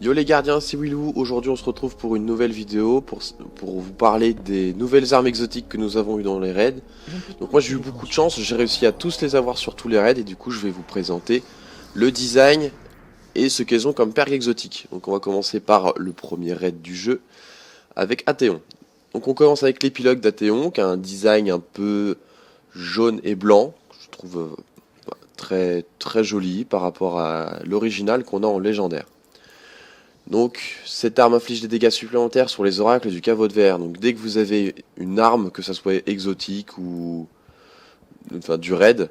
Yo les gardiens, c'est Willou. Aujourd'hui on se retrouve pour une nouvelle vidéo pour vous parler des nouvelles armes exotiques que nous avons eues dans les raids. Donc moi j'ai eu beaucoup de chance, j'ai réussi à tous les avoir sur tous les raids et du coup je vais vous présenter le design et ce qu'elles ont comme perk exotique. Donc on va commencer par le premier raid du jeu avec Athéon. Donc on commence avec l'épilogue d'Athéon qui a un design un peu jaune et blanc, je trouve très joli par rapport à l'original qu'on a en légendaire. Donc cette arme inflige des dégâts supplémentaires sur les oracles du caveau de verre. Donc dès que vous avez une arme, que ça soit exotique ou enfin du raid,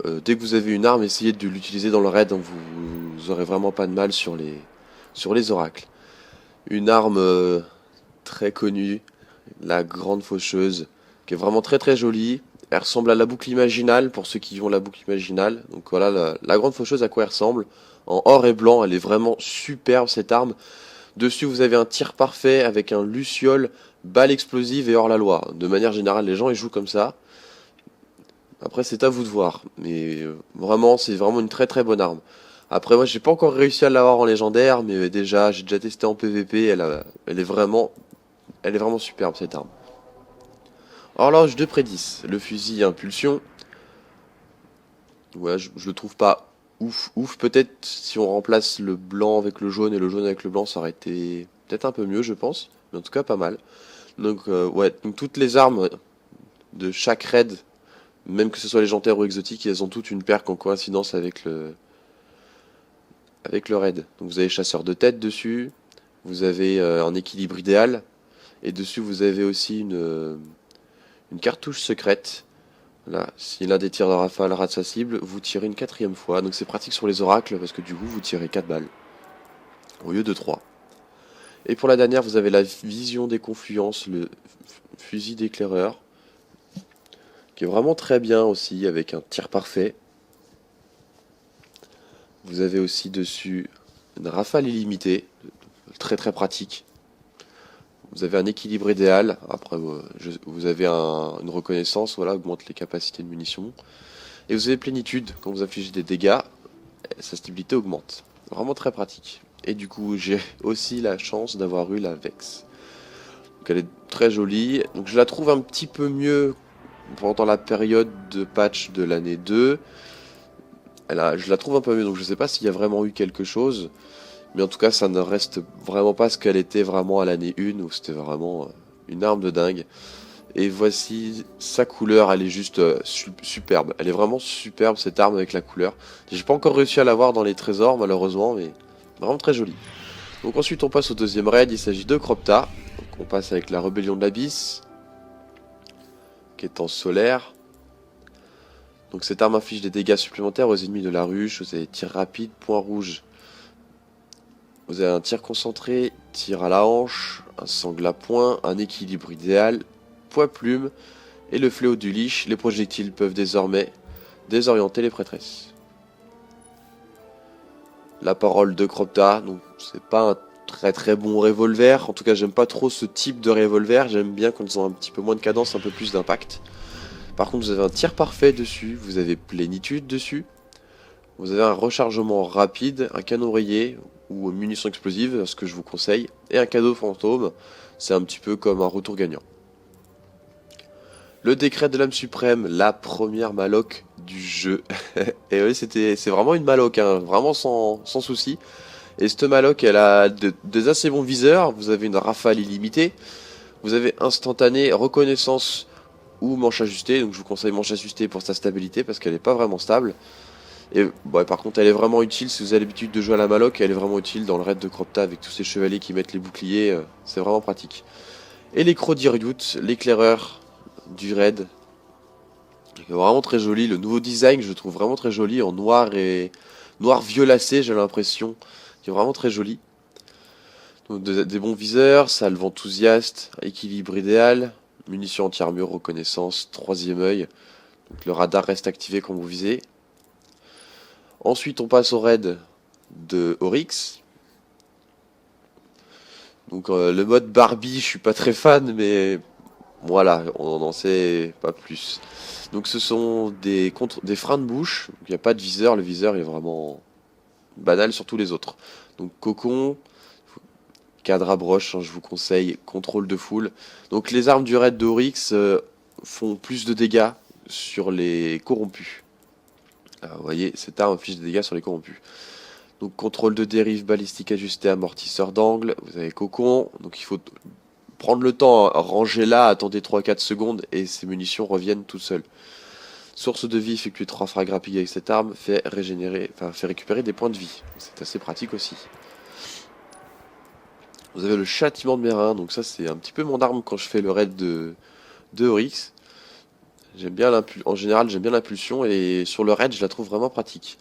dès que vous avez une arme, essayez de l'utiliser dans le raid, donc vous aurez vraiment pas de mal sur les oracles. Une arme très connue, la grande faucheuse, qui est vraiment très jolie. Elle ressemble à la boucle imaginale pour ceux qui ont la boucle imaginale. Donc voilà la grande faucheuse à quoi elle ressemble. En or et blanc, elle est vraiment superbe cette arme. Dessus vous avez un tir parfait avec un luciole, balle explosive et hors-la-loi. De manière générale les gens ils jouent comme ça. Après c'est à vous de voir. Mais vraiment c'est vraiment une très bonne arme. Après moi j'ai pas encore réussi à l'avoir en légendaire. Mais déjà j'ai déjà testé en PVP. Elle est vraiment superbe cette arme. Horloge de prédice. Le fusil à impulsion. Ouais je le trouve pas ouf. Peut-être si on remplace le blanc avec le jaune et le jaune avec le blanc, ça aurait été peut-être un peu mieux, je pense. Mais en tout cas, pas mal. Donc, ouais, donc toutes les armes de chaque raid, même que ce soit légendaire ou exotique, elles ont toutes une perque en coïncidence avec le raid. Donc, vous avez chasseur de tête dessus, vous avez un équilibre idéal, et dessus, vous avez aussi une cartouche secrète. Là, si l'un des tirs de rafale rate sa cible, vous tirez une quatrième fois. Donc c'est pratique sur les oracles parce que du coup vous tirez 4 balles au lieu de 3. Et pour la dernière, vous avez la vision des confluences, le fusil d'éclaireur, qui est vraiment très bien aussi avec un tir parfait. Vous avez aussi dessus une rafale illimitée, très pratique. Vous avez un équilibre idéal. Après, vous avez une reconnaissance, voilà, augmente les capacités de munitions. Et vous avez plénitude, quand vous infligez des dégâts, sa stabilité augmente. Vraiment très pratique. Et du coup, j'ai aussi la chance d'avoir eu la Vex. Donc elle est très jolie. Donc je la trouve un petit peu mieux pendant la période de patch de l'année 2. Je la trouve un peu mieux, donc je sais pas s'il y a vraiment eu quelque chose. Mais en tout cas, ça ne reste vraiment pas ce qu'elle était vraiment à l'année 1, où c'était vraiment une arme de dingue. Et voici sa couleur, elle est juste superbe. Elle est vraiment superbe cette arme avec la couleur. J'ai pas encore réussi à l'avoir dans les trésors malheureusement, mais vraiment très jolie. Donc ensuite on passe au deuxième raid, il s'agit de Cropta. Donc on passe avec la rébellion de l'Abysse, qui est en solaire. Donc cette arme inflige des dégâts supplémentaires aux ennemis de la ruche, vous avez tir rapide, point rouge. Vous avez un tir concentré, tir à la hanche, un sangle à point, un équilibre idéal, poids plume et le fléau du liche. Les projectiles peuvent désormais désorienter les prêtresses. La parole de Cropta, donc c'est pas un très bon revolver. En tout cas, j'aime pas trop ce type de revolver. J'aime bien quand ils ont un petit peu moins de cadence, un peu plus d'impact. Par contre, vous avez un tir parfait dessus, vous avez plénitude dessus. Vous avez un rechargement rapide, un canon rayé ou munitions explosives, ce que je vous conseille, et un cadeau fantôme, c'est un petit peu comme un retour gagnant. Le décret de l'âme suprême, la première maloc du jeu. Et oui, c'est vraiment une maloc, hein, vraiment sans souci. Et cette maloc, elle a des assez bons viseurs, vous avez une rafale illimitée, vous avez instantané, reconnaissance ou manche ajustée, donc je vous conseille manche ajustée pour sa stabilité parce qu'elle n'est pas vraiment stable. Et bon, par contre elle est vraiment utile si vous avez l'habitude de jouer à la maloc, elle est vraiment utile dans le raid de Cropta avec tous ces chevaliers qui mettent les boucliers, c'est vraiment pratique. Et l'écro d'Iryut, l'éclaireur du raid, vraiment très joli, le nouveau design je le trouve vraiment très joli en noir et noir violacé j'ai l'impression, qui est vraiment très joli. Donc des bons viseurs, salve enthousiaste, équilibre idéal, munitions anti-armure, reconnaissance, troisième œil, donc le radar reste activé quand vous visez. Ensuite, on passe au raid de Oryx. Donc le mode Barbie, je suis pas très fan, mais voilà, on n'en sait pas plus. Donc ce sont des freins de bouche. Il n'y a pas de viseur, le viseur est vraiment banal sur tous les autres. Donc cocon, cadre à broche, hein, je vous conseille, contrôle de foule. Donc les armes du raid d'Oryx font plus de dégâts sur les corrompus. Alors, vous voyez, cette arme inflige des dégâts sur les corrompus. Donc contrôle de dérive, balistique ajusté, amortisseur d'angle. Vous avez cocon, donc il faut prendre le temps, ranger là, attendez 3-4 secondes et ces munitions reviennent toutes seules. Source de vie, effectuer 3 frags rapides avec cette arme, fait récupérer des points de vie. C'est assez pratique aussi. Vous avez le châtiment de Mérin, donc ça c'est un petit peu mon arme quand je fais le raid de Oryx. J'aime bien en général j'aime bien l'impulsion et sur le raid je la trouve vraiment pratique.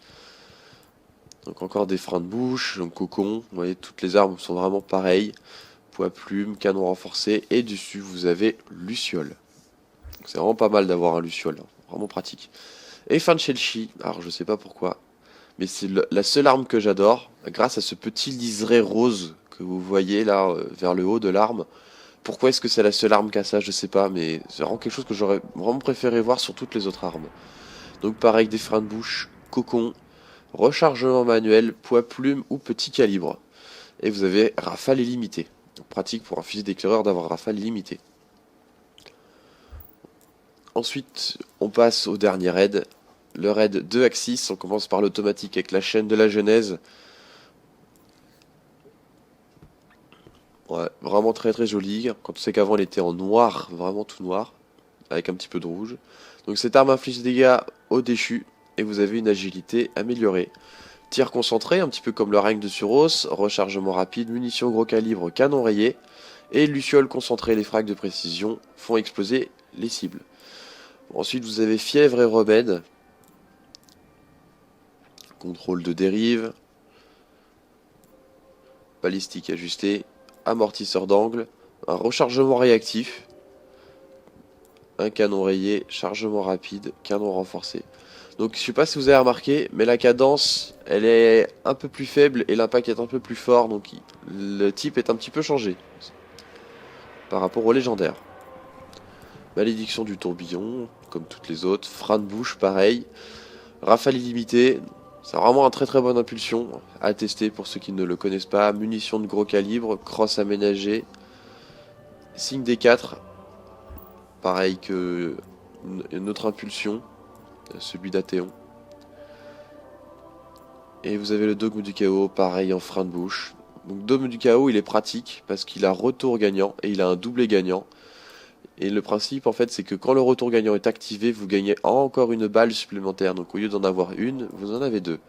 Donc encore des freins de bouche, donc cocon, vous voyez toutes les armes sont vraiment pareilles. Poids plume, canon renforcé et dessus vous avez Luciole. C'est vraiment pas mal d'avoir un Luciole, hein, vraiment pratique. Et fin de Shelchi, alors je sais pas pourquoi, mais c'est la seule arme que j'adore, grâce à ce petit liseré rose que vous voyez là vers le haut de l'arme. Pourquoi est-ce que c'est la seule arme qui a ça, je sais pas, mais c'est vraiment quelque chose que j'aurais vraiment préféré voir sur toutes les autres armes. Donc pareil, des freins de bouche, cocon, rechargement manuel, poids plume ou petit calibre. Et vous avez rafale illimitée. Donc pratique pour un fusil d'éclaireur d'avoir rafale illimitée. Ensuite, on passe au dernier raid. Le raid 2 Axis, on commence par l'automatique avec la chaîne de la Genèse. Ouais, vraiment très très joli. Quand on sait qu'avant elle était en noir, vraiment tout noir, avec un petit peu de rouge. Donc cette arme inflige des dégâts au déchu et vous avez une agilité améliorée. Tir concentré, un petit peu comme le règne de Suros, rechargement rapide, munitions gros calibre, canon rayé, et Luciole concentré, les frags de précision font exploser les cibles. Ensuite vous avez fièvre et remède, contrôle de dérive, balistique ajusté, amortisseur d'angle, un rechargement réactif, un canon rayé, chargement rapide, canon renforcé. Donc je sais pas si vous avez remarqué, mais la cadence elle est un peu plus faible et l'impact est un peu plus fort, donc le type est un petit peu changé par rapport au légendaire. Malédiction du tourbillon, comme toutes les autres, frein de bouche pareil, rafale illimitée, c'est vraiment un très très bonne impulsion à tester pour ceux qui ne le connaissent pas. Munitions de gros calibre, crosse aménagée, signe des 4, pareil que une autre impulsion, celui d'Athéon. Et vous avez le dogme du chaos, pareil en frein de bouche. Donc dogme du chaos il est pratique parce qu'il a retour gagnant et il a un doublé gagnant. Et le principe en fait c'est que quand le retour gagnant est activé, vous gagnez encore une balle supplémentaire. Donc au lieu d'en avoir une, vous en avez deux.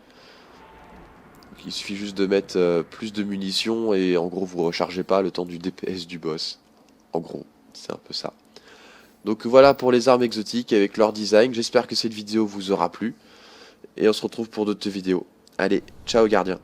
Donc, il suffit juste de mettre plus de munitions et en gros vous rechargez pas le temps du DPS du boss. En gros, c'est un peu ça. Donc voilà pour les armes exotiques avec leur design. J'espère que cette vidéo vous aura plu. Et on se retrouve pour d'autres vidéos. Allez, ciao gardien.